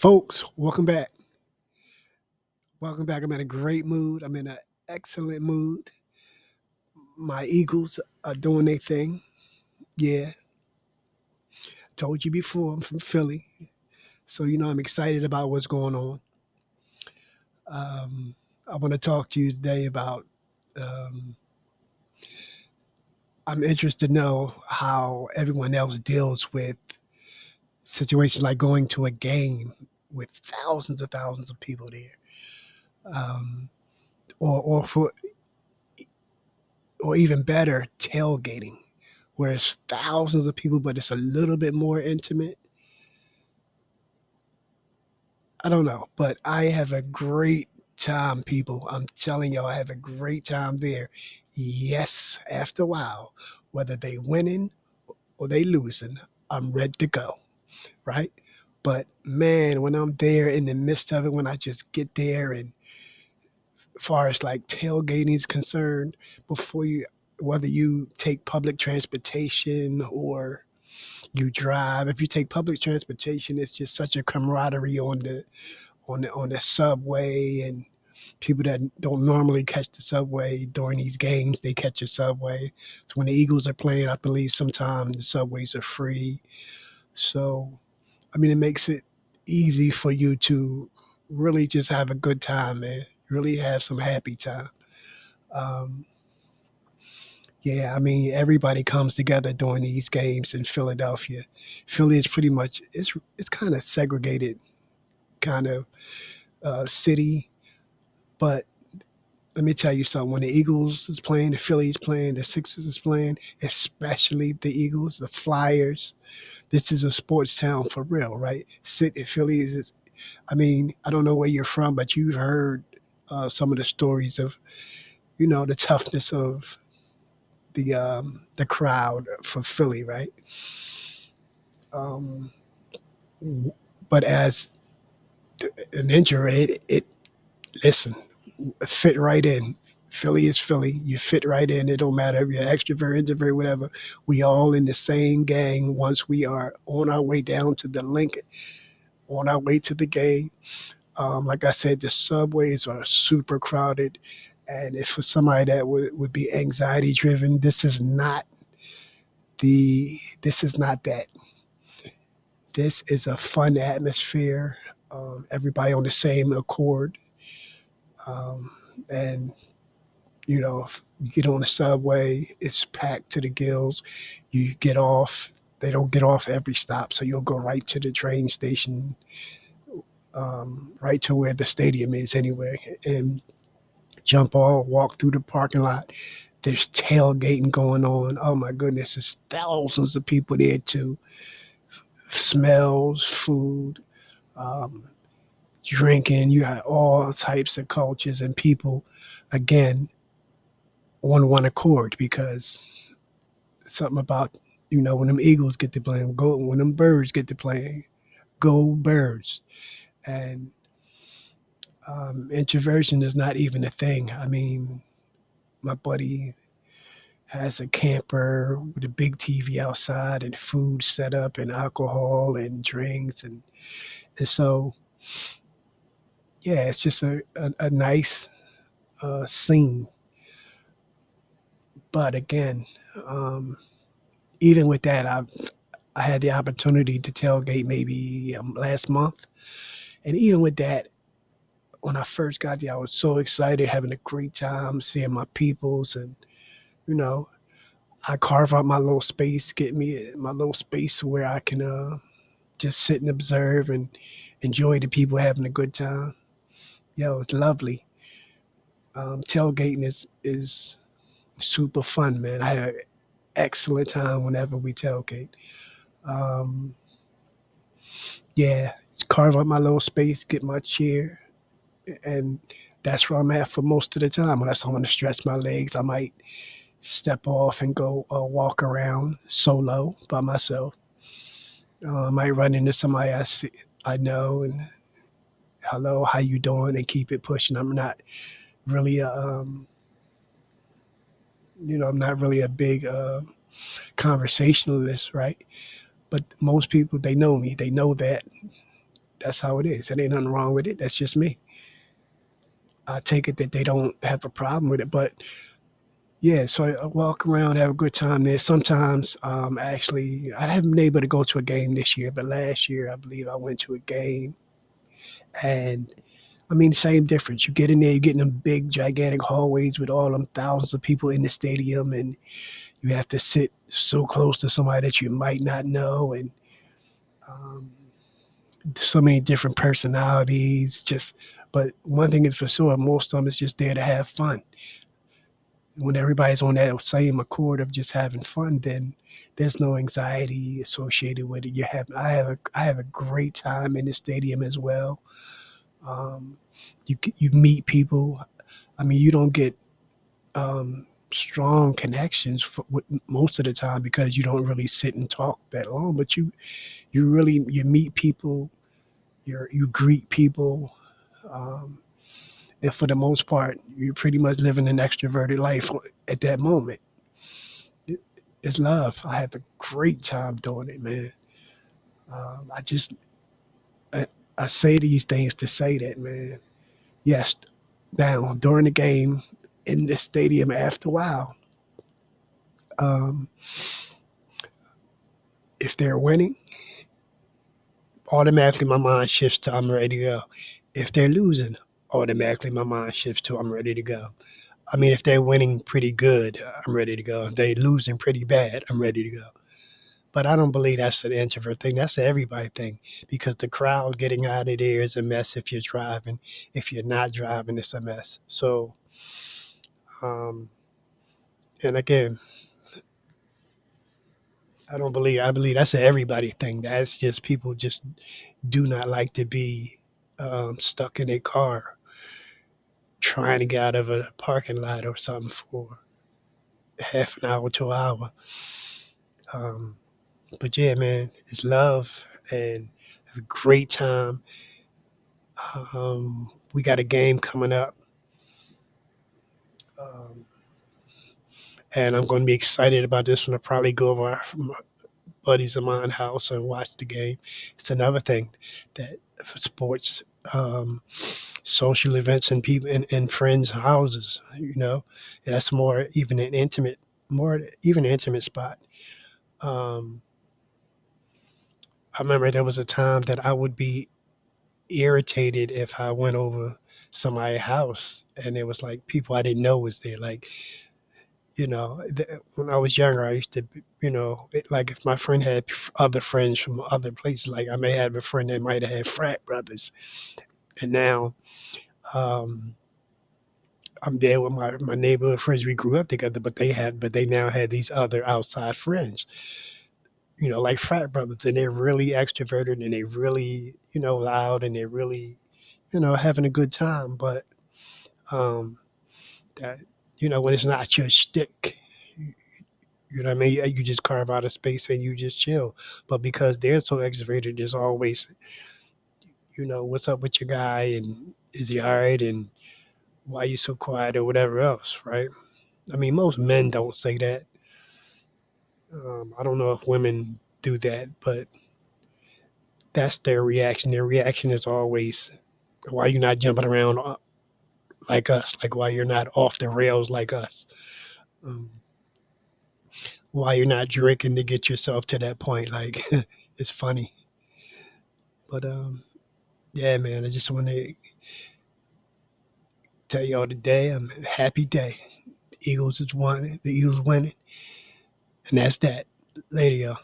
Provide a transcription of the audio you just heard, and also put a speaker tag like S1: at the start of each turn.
S1: Folks, welcome back. Welcome back. I'm in a great mood. I'm in an excellent mood. My Eagles are doing their thing. Yeah, told you before, I'm from Philly. So, I'm excited about what's going on. Um, I want to talk to you today about. Um, I'm interested to know how everyone else deals with situations like going to a game with thousands of people there, um, or or even better, tailgating, where it's thousands of people, but it's a little bit more intimate. I don't know, but I have a great time, people. I'm telling y'all, I have a great time there. Yes, after a while, whether they winning or they losing, I'm ready to go, right? But man, when I'm there in the midst of it, when I just get there, and as far as like tailgating is concerned, before you, whether you take public transportation or you drive. If you take public transportation, it's just such a camaraderie on the subway, and people that don't normally catch the subway during these games, they catch the subway. So when the Eagles are playing, I believe sometimes the subways are free. So I mean, it makes it easy for you to really just have a good time, man. Really have some happy time. Um, Yeah, I mean, everybody comes together during these games in Philadelphia. Philly is pretty much it's kind of segregated kind of city, but let me tell you something. When the Eagles is playing, the Phillies playing, the Sixers is playing, especially the Eagles, the Flyers. This is a sports town for real, right? City Phillies is. I mean, I don't know where you're from, but you've heard some of the stories of the toughness of the crowd for Philly, right? Um, but as an injury, it listen fit right in. Philly is Philly. You fit right in. It don't matter if you're extrovert, introvert, whatever. We all in the same gang. Once we are on our way down to the Lincoln, on our way to the game. Like I said, the subways are super crowded, and if for somebody that would be anxiety driven, this is not that. This is a fun atmosphere. Everybody on the same accord. Um, and if you get on the subway, it's packed to the gills. You get off. They don't get off every stop, so you'll go right to the train station, right to where the stadium is anyway, and jump off, walk through the parking lot. There's tailgating going on. Oh my goodness, there's thousands of people there too. Smells, food, um, drinking. You had all types of cultures and people, again, on one accord because something about when them Eagles get to playing, go when them birds get to playing, go birds, and introversion is not even a thing. I mean, my buddy has a camper with a big TV outside and food set up and alcohol and drinks and so yeah, it's just a nice scene. But again, um, even with that, I had the opportunity to tailgate maybe last month, and even with that, when I first got there, I was so excited, having a great time, seeing my peoples, and you know, I carve out my little space, get me my little space where I can just sit and observe and enjoy the people having a good time. Yo, it's lovely. Tailgating is super fun, man. I had an excellent time whenever we tailgate. Um, yeah, just carve out my little space, get my chair, and that's where I'm at for most of the time. Unless I want to stretch my legs, I might step off and go walk around solo by myself. I might run into somebody I know, and hello, how you doing, and keep it pushing. I'm not really I'm not really a big conversationalist, right? But most people, they know me. They know that That's how it is. It ain't nothing wrong with it. That's just me. I take it that they don't have a problem with it, but yeah. So I walk around, have a good time there. Sometimes, actually, I haven't been able to go to a game this year, but last year I believe I went to a game, and I mean, same difference. You get in there, you get in them big, gigantic hallways with all them thousands of people in the stadium, and you have to sit so close to somebody that you might not know, and um, so many different personalities. Just, but one thing is for sure, most of them is just there to have fun. When everybody's on that same accord of just having fun, then there's no anxiety associated with it. I have a great time in the stadium as well. Um, you meet people. I mean, you don't get strong connections with most of the time because you don't really sit and talk that long. But you meet people, you greet people, um, and for the most part, you're pretty much living an extroverted life at that moment. It's love. I have a great time doing it, man. I just I, I say these things to say that, man. Yes, now during the game in the stadium after a while, um, if they're winning, automatically my mind shifts to I'm ready to go. If they're losing, automatically my mind shifts to I'm ready to go. I mean, if they're winning pretty good, I'm ready to go. If they're losing pretty bad, I'm ready to go. But I don't believe that's an introvert thing. That's an everybody thing because the crowd getting out of there is a mess if you're driving. If you're not driving, it's a mess. So, um, and again, I believe that's an everybody thing. That's just people just do not like to be stuck in a car trying to get out of a parking lot or something for half an hour to an hour. Um, but yeah, man, it's love and have a great time. We got a game coming up, um, and I'm going to be excited about this one. I'll probably go over my buddies of mine house and watch the game. It's another thing that for sports, social events, and people in friends' houses. And that's more even an intimate, more even intimate spot. Um, I remember there was a time that I would be irritated if I went over somebody's house and it was like people I didn't know was there. Like, when I was younger, I used to, like if my friend had other friends from other places, like I may have a friend that might have had frat brothers. And now um, I'm there with my neighborhood friends. We grew up together, but they now had these other outside friends, like frat brothers, and they're really extroverted and they're really, loud and they're really, having a good time. But um, that, when it's not your shtick, you know what I mean? You just carve out a space and you just chill. But because they're so extroverted, there's always, what's up with your guy and is he all right and why you so quiet or whatever else, right? I mean, most men don't say that. I don't know if women do that, but that's their reaction. Their reaction is always, why you not jumping around like us? Like, why you're not off the rails like us? Um, why you're not drinking to get yourself to that point? Like, it's funny. But yeah, man, I just want to tell y'all today, I'm a happy day. The Eagles winning, and that's that. Later, y'all.